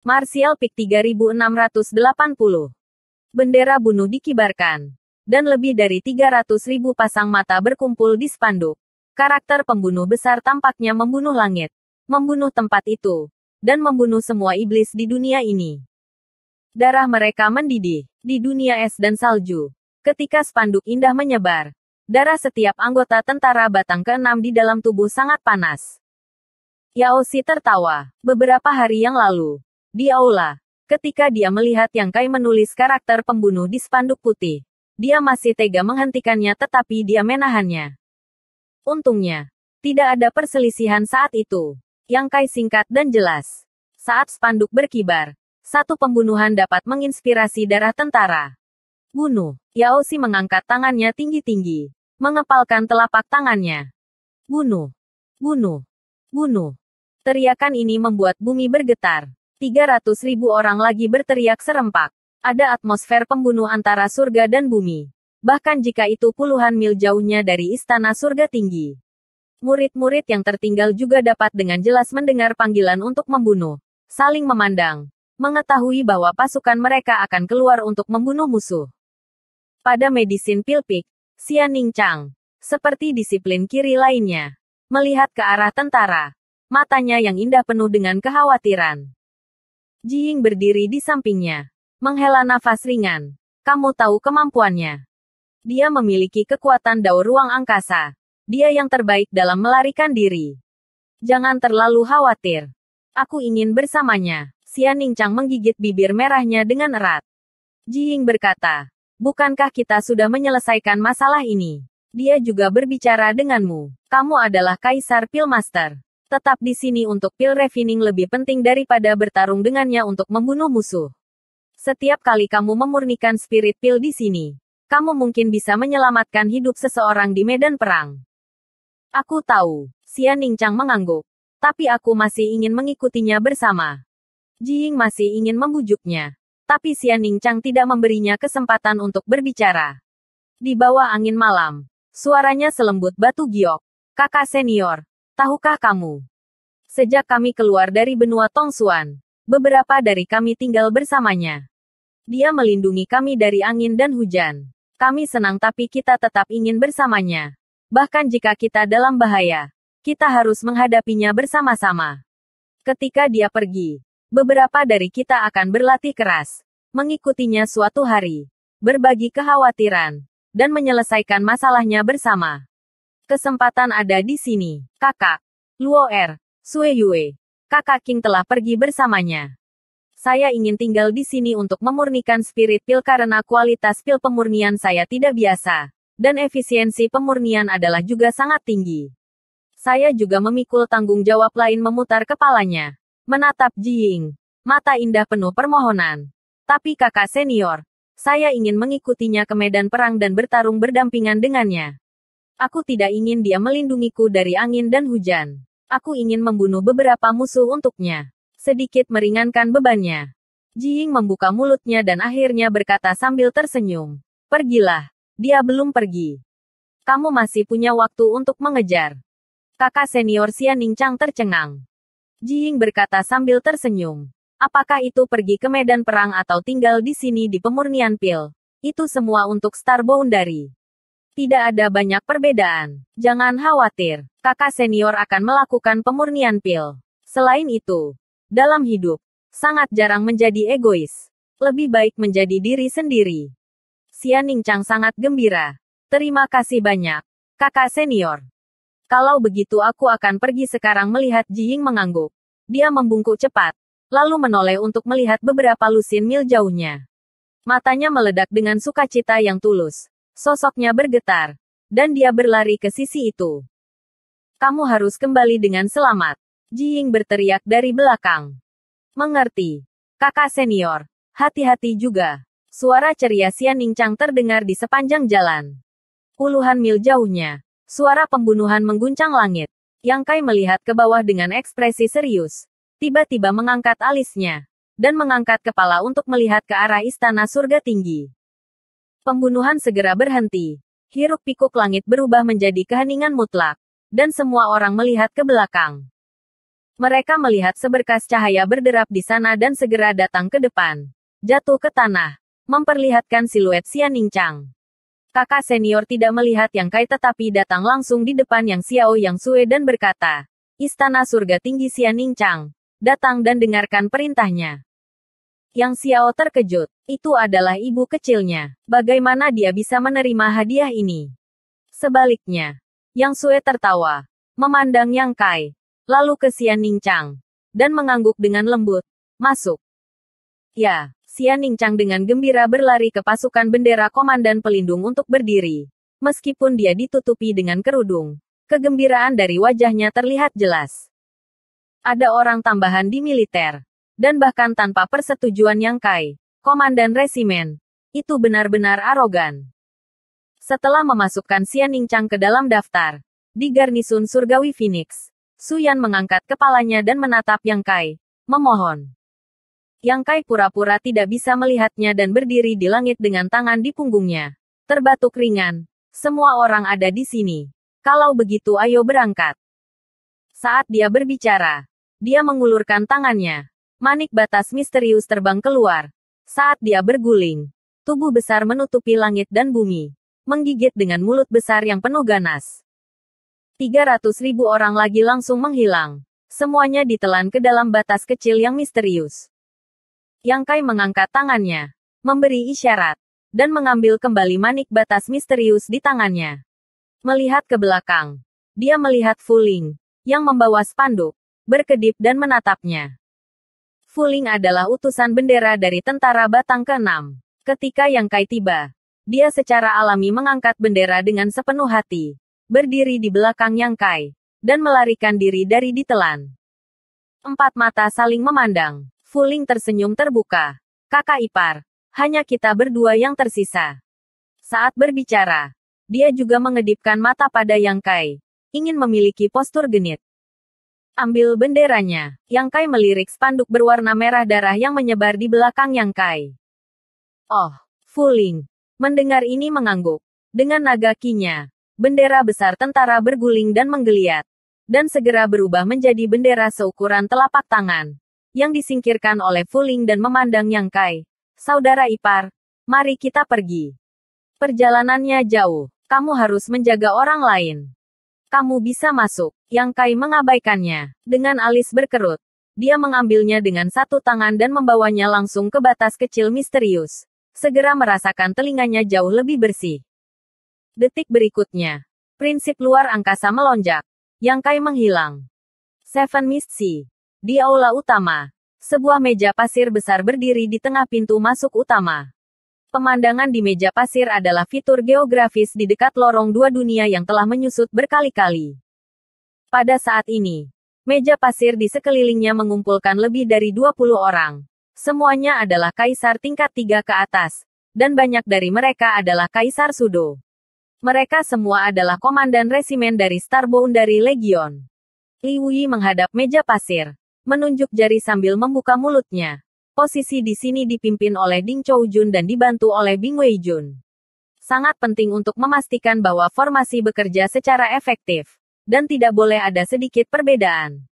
Martial Peak 3680. Bendera bunuh dikibarkan. Dan lebih dari 300.000 pasang mata berkumpul di spanduk. Karakter pembunuh besar tampaknya membunuh langit. Membunuh tempat itu. Dan membunuh semua iblis di dunia ini. Darah mereka mendidih. Di dunia es dan salju. Ketika spanduk indah menyebar. Darah setiap anggota tentara batang ke-6 di dalam tubuh sangat panas. Yao Xi tertawa. Beberapa hari yang lalu. Di aula, ketika dia melihat Yang Kai menulis karakter pembunuh di spanduk putih, dia masih tega menghentikannya tetapi dia menahannya. Untungnya, tidak ada perselisihan saat itu. Yang Kai singkat dan jelas. Saat spanduk berkibar, satu pembunuhan dapat menginspirasi darah tentara. Bunuh. Yao Xi mengangkat tangannya tinggi-tinggi, mengepalkan telapak tangannya. Bunuh. Bunuh. Bunuh. Teriakan ini membuat bumi bergetar. 300.000 orang lagi berteriak serempak. Ada atmosfer pembunuh antara surga dan bumi. Bahkan jika itu puluhan mil jauhnya dari istana surga tinggi. Murid-murid yang tertinggal juga dapat dengan jelas mendengar panggilan untuk membunuh. Saling memandang. Mengetahui bahwa pasukan mereka akan keluar untuk membunuh musuh. Pada Medicine Pill Peak, Xian Ningchang, seperti disiplin kiri lainnya, melihat ke arah tentara. Matanya yang indah penuh dengan kekhawatiran. Jiying berdiri di sampingnya. Menghela nafas ringan. Kamu tahu kemampuannya. Dia memiliki kekuatan daur ruang angkasa. Dia yang terbaik dalam melarikan diri. Jangan terlalu khawatir. Aku ingin bersamanya. Xian Ningchang menggigit bibir merahnya dengan erat. Jiying berkata, bukankah kita sudah menyelesaikan masalah ini? Dia juga berbicara denganmu. Kamu adalah Kaisar Pil Master. Tetap di sini untuk pil refining lebih penting daripada bertarung dengannya untuk membunuh musuh. Setiap kali kamu memurnikan spirit pil di sini, kamu mungkin bisa menyelamatkan hidup seseorang di medan perang. Aku tahu, Xian Ningchang mengangguk. Tapi aku masih ingin mengikutinya bersama. Jiying masih ingin membujuknya. Tapi Xian Ningchang tidak memberinya kesempatan untuk berbicara. Di bawah angin malam, suaranya selembut batu giok. Kakak senior. Tahukah kamu? Sejak kami keluar dari benua Tongsuan, beberapa dari kami tinggal bersamanya. Dia melindungi kami dari angin dan hujan. Kami senang tapi kita tetap ingin bersamanya. Bahkan jika kita dalam bahaya, kita harus menghadapinya bersama-sama. Ketika dia pergi, beberapa dari kita akan berlatih keras, mengikutinya suatu hari, berbagi kekhawatiran, dan menyelesaikan masalahnya bersama. Kesempatan ada di sini, kakak. Luo Sue Yue. Kakak King telah pergi bersamanya. Saya ingin tinggal di sini untuk memurnikan spirit pil karena kualitas pil pemurnian saya tidak biasa. Dan efisiensi pemurnian adalah juga sangat tinggi. Saya juga memikul tanggung jawab lain memutar kepalanya. Menatap Jiying. Mata indah penuh permohonan. Tapi kakak senior. Saya ingin mengikutinya ke medan perang dan bertarung berdampingan dengannya. Aku tidak ingin dia melindungiku dari angin dan hujan. Aku ingin membunuh beberapa musuh untuknya. Sedikit meringankan bebannya. Jiying membuka mulutnya dan akhirnya berkata sambil tersenyum. Pergilah. Dia belum pergi. Kamu masih punya waktu untuk mengejar. Kakak senior Xian Ningchang tercengang. Jiying berkata sambil tersenyum. Apakah itu pergi ke medan perang atau tinggal di sini di pemurnian pil? Itu semua untuk Star Boundary. Tidak ada banyak perbedaan. Jangan khawatir. Kakak senior akan melakukan pemurnian pil. Selain itu, dalam hidup, sangat jarang menjadi egois. Lebih baik menjadi diri sendiri. Xian Ningchang sangat gembira. Terima kasih banyak, kakak senior. Kalau begitu aku akan pergi sekarang melihat Jiying mengangguk. Dia membungkuk cepat, lalu menoleh untuk melihat beberapa lusin mil jauhnya. Matanya meledak dengan sukacita yang tulus. Sosoknya bergetar, dan dia berlari ke sisi itu. Kamu harus kembali dengan selamat. Jiying berteriak dari belakang. Mengerti. Kakak senior. Hati-hati juga. Suara ceria Xian Ningchang terdengar di sepanjang jalan. Puluhan mil jauhnya, suara pembunuhan mengguncang langit. Yang Kai melihat ke bawah dengan ekspresi serius. Tiba-tiba mengangkat alisnya, dan mengangkat kepala untuk melihat ke arah istana surga tinggi. Pembunuhan segera berhenti. Hiruk-pikuk langit berubah menjadi keheningan mutlak. Dan semua orang melihat ke belakang. Mereka melihat seberkas cahaya berderap di sana dan segera datang ke depan. Jatuh ke tanah. Memperlihatkan siluet Xian Ningchang. Kakak senior tidak melihat Yang Kai tetapi datang langsung di depan Yang Xiao Yang Sue dan berkata, Istana Surga Tinggi Xian Ningchang. Datang dan dengarkan perintahnya. Yang Xiao terkejut. Itu adalah ibu kecilnya. Bagaimana dia bisa menerima hadiah ini? Sebaliknya, Yang Sue tertawa. Memandang Yang Kai. Lalu ke Xian Ningchang. Dan mengangguk dengan lembut. Masuk. Ya, Xian Ningchang dengan gembira berlari ke pasukan bendera komandan pelindung untuk berdiri. Meskipun dia ditutupi dengan kerudung, kegembiraan dari wajahnya terlihat jelas. Ada orang tambahan di militer. Dan bahkan tanpa persetujuan Yang Kai, komandan resimen, itu benar-benar arogan. Setelah memasukkan Xian Ningchang ke dalam daftar, di garnisun surgawi Phoenix, Su Yan mengangkat kepalanya dan menatap Yang Kai, memohon. Yang Kai pura-pura tidak bisa melihatnya dan berdiri di langit dengan tangan di punggungnya. Terbatuk ringan. Semua orang ada di sini. Kalau begitu ayo berangkat. Saat dia berbicara, dia mengulurkan tangannya. Manik batas misterius terbang keluar. Saat dia berguling, tubuh besar menutupi langit dan bumi. Menggigit dengan mulut besar yang penuh ganas. 300.000 orang lagi langsung menghilang. Semuanya ditelan ke dalam batas kecil yang misterius. Yang Kai mengangkat tangannya, memberi isyarat, dan mengambil kembali manik batas misterius di tangannya. Melihat ke belakang, dia melihat Fu Ling, yang membawa spanduk, berkedip dan menatapnya. Fu Ling adalah utusan bendera dari tentara batang ke-6. Ketika Yang Kai tiba, dia secara alami mengangkat bendera dengan sepenuh hati, berdiri di belakang Yang Kai, dan melarikan diri dari ditelan. Empat mata saling memandang. Fu Ling tersenyum terbuka. Kakak ipar, hanya kita berdua yang tersisa. Saat berbicara, dia juga mengedipkan mata pada Yang Kai, ingin memiliki postur genit. Ambil benderanya. Yang Kai melirik spanduk berwarna merah darah yang menyebar di belakang Yang Kai. Oh, Fu Ling. Mendengar ini mengangguk. Dengan naga kinya, bendera besar tentara berguling dan menggeliat. Dan segera berubah menjadi bendera seukuran telapak tangan. Yang disingkirkan oleh Fu Ling dan memandang Yang Kai. Saudara ipar, mari kita pergi. Perjalanannya jauh. Kamu harus menjaga orang lain. Kamu bisa masuk. Yang Kai mengabaikannya. Dengan alis berkerut. Dia mengambilnya dengan satu tangan dan membawanya langsung ke batas kecil misterius. Segera merasakan telinganya jauh lebih bersih. Detik berikutnya. Prinsip luar angkasa melonjak. Yang Kai menghilang. Seven Mist Sea. Di aula utama. Sebuah meja pasir besar berdiri di tengah pintu masuk utama. Pemandangan di meja pasir adalah fitur geografis di dekat lorong dua dunia yang telah menyusut berkali-kali. Pada saat ini, meja pasir di sekelilingnya mengumpulkan lebih dari 20 orang. Semuanya adalah kaisar tingkat 3 ke atas, dan banyak dari mereka adalah kaisar Sudo. Mereka semua adalah komandan resimen dari Starboundary Legion. Li Wuyi menghadap meja pasir, menunjuk jari sambil membuka mulutnya. Posisi di sini dipimpin oleh Ding Choujun dan dibantu oleh Bing Weijun. Sangat penting untuk memastikan bahwa formasi bekerja secara efektif, dan tidak boleh ada sedikit perbedaan.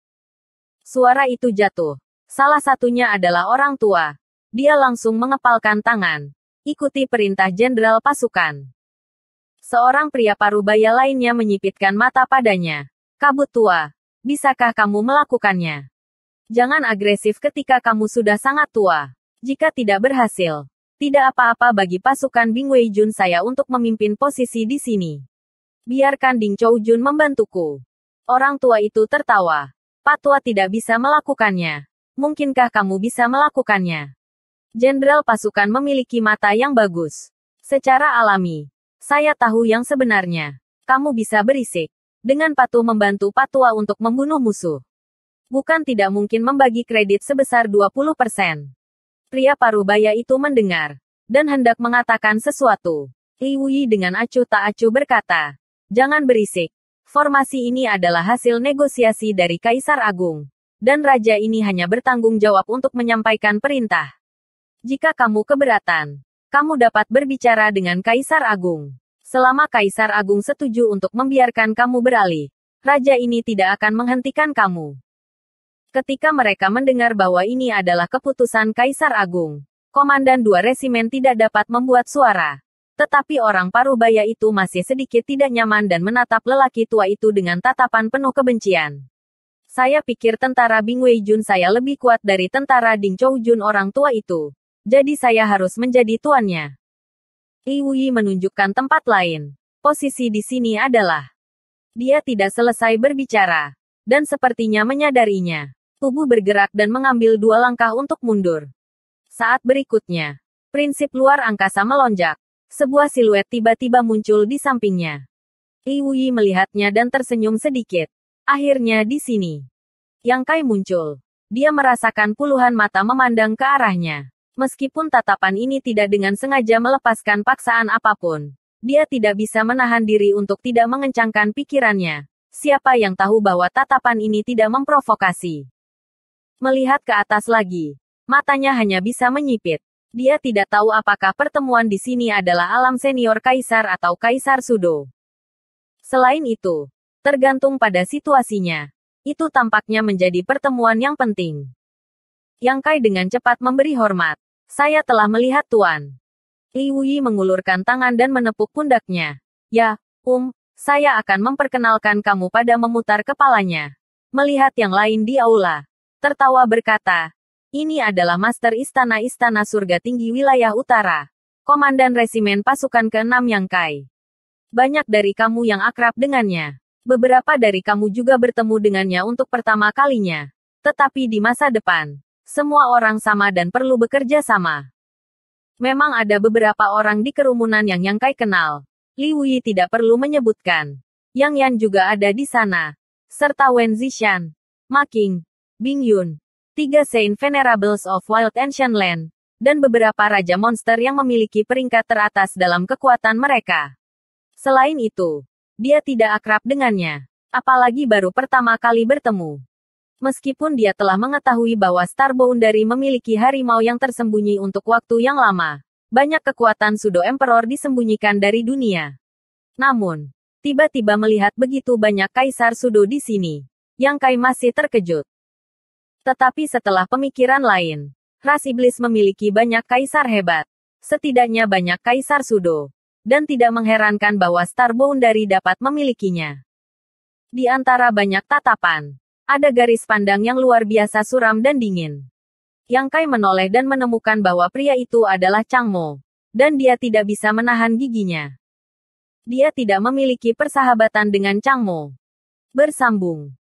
Suara itu jatuh. Salah satunya adalah orang tua. Dia langsung mengepalkan tangan. Ikuti perintah jenderal pasukan. Seorang pria parubaya lainnya menyipitkan mata padanya. Kabut tua, bisakah kamu melakukannya? Jangan agresif ketika kamu sudah sangat tua. Jika tidak berhasil, tidak apa-apa bagi pasukan Bing Weijun saya untuk memimpin posisi di sini. Biarkan Ding Choujun membantuku. Orang tua itu tertawa. Patwa tidak bisa melakukannya. Mungkinkah kamu bisa melakukannya? Jenderal pasukan memiliki mata yang bagus. Secara alami, saya tahu yang sebenarnya. Kamu bisa berisik. Dengan patuh membantu Patwa untuk membunuh musuh. Bukan tidak mungkin membagi kredit sebesar 20%. Pria parubaya itu mendengar, dan hendak mengatakan sesuatu. Li Wuyi dengan acuh tak acuh berkata, jangan berisik. Formasi ini adalah hasil negosiasi dari Kaisar Agung. Dan Raja ini hanya bertanggung jawab untuk menyampaikan perintah. Jika kamu keberatan, kamu dapat berbicara dengan Kaisar Agung. Selama Kaisar Agung setuju untuk membiarkan kamu beralih, Raja ini tidak akan menghentikan kamu. Ketika mereka mendengar bahwa ini adalah keputusan Kaisar Agung, Komandan 2 Resimen tidak dapat membuat suara. Tetapi orang Parubaya itu masih sedikit tidak nyaman dan menatap lelaki tua itu dengan tatapan penuh kebencian. Saya pikir tentara Bing Weijun saya lebih kuat dari tentara Ding Choujun orang tua itu. Jadi saya harus menjadi tuannya. Li Wuyi menunjukkan tempat lain. Posisi di sini adalah. Dia tidak selesai berbicara. Dan sepertinya menyadarinya. Tubuh bergerak dan mengambil 2 langkah untuk mundur. Saat berikutnya, prinsip luar angkasa melonjak. Sebuah siluet tiba-tiba muncul di sampingnya. Li Wuyi melihatnya dan tersenyum sedikit. Akhirnya di sini. Yang Kai muncul. Dia merasakan puluhan mata memandang ke arahnya. Meskipun tatapan ini tidak dengan sengaja melepaskan paksaan apapun. Dia tidak bisa menahan diri untuk tidak mengencangkan pikirannya. Siapa yang tahu bahwa tatapan ini tidak memprovokasi. Melihat ke atas lagi. Matanya hanya bisa menyipit. Dia tidak tahu apakah pertemuan di sini adalah alam senior kaisar atau kaisar Sudo. Selain itu, tergantung pada situasinya. Itu tampaknya menjadi pertemuan yang penting. Yang Kai dengan cepat memberi hormat. Saya telah melihat Tuan. Li Wuyi mengulurkan tangan dan menepuk pundaknya. Ya, saya akan memperkenalkan kamu pada memutar kepalanya. Melihat yang lain di aula. Tertawa berkata, ini adalah Master Istana-Istana Surga Tinggi Wilayah Utara. Komandan Resimen Pasukan ke-6 Yang Kai. Banyak dari kamu yang akrab dengannya. Beberapa dari kamu juga bertemu dengannya untuk pertama kalinya. Tetapi di masa depan, semua orang sama dan perlu bekerja sama. Memang ada beberapa orang di kerumunan yang Yang Kai kenal. Li Wuyi tidak perlu menyebutkan. Yang Yan juga ada di sana. Serta Wen Zishan, Ma Qing, Bing Yun. 3 Saint Venerables of Wild Ancient Land, dan beberapa raja monster yang memiliki peringkat teratas dalam kekuatan mereka. Selain itu, dia tidak akrab dengannya, apalagi baru pertama kali bertemu. Meskipun dia telah mengetahui bahwa Star Boundary memiliki harimau yang tersembunyi untuk waktu yang lama, banyak kekuatan Sudo Emperor disembunyikan dari dunia. Namun, tiba-tiba melihat begitu banyak kaisar Sudo di sini, Yang Kai masih terkejut. Tetapi setelah pemikiran lain, ras iblis memiliki banyak kaisar hebat. Setidaknya banyak kaisar Sudo. Dan tidak mengherankan bahwa Star Boundary dapat memilikinya. Di antara banyak tatapan, ada garis pandang yang luar biasa suram dan dingin. Yang Kai menoleh dan menemukan bahwa pria itu adalah Chang Mo. Dan dia tidak bisa menahan giginya. Dia tidak memiliki persahabatan dengan Chang Mo. Bersambung.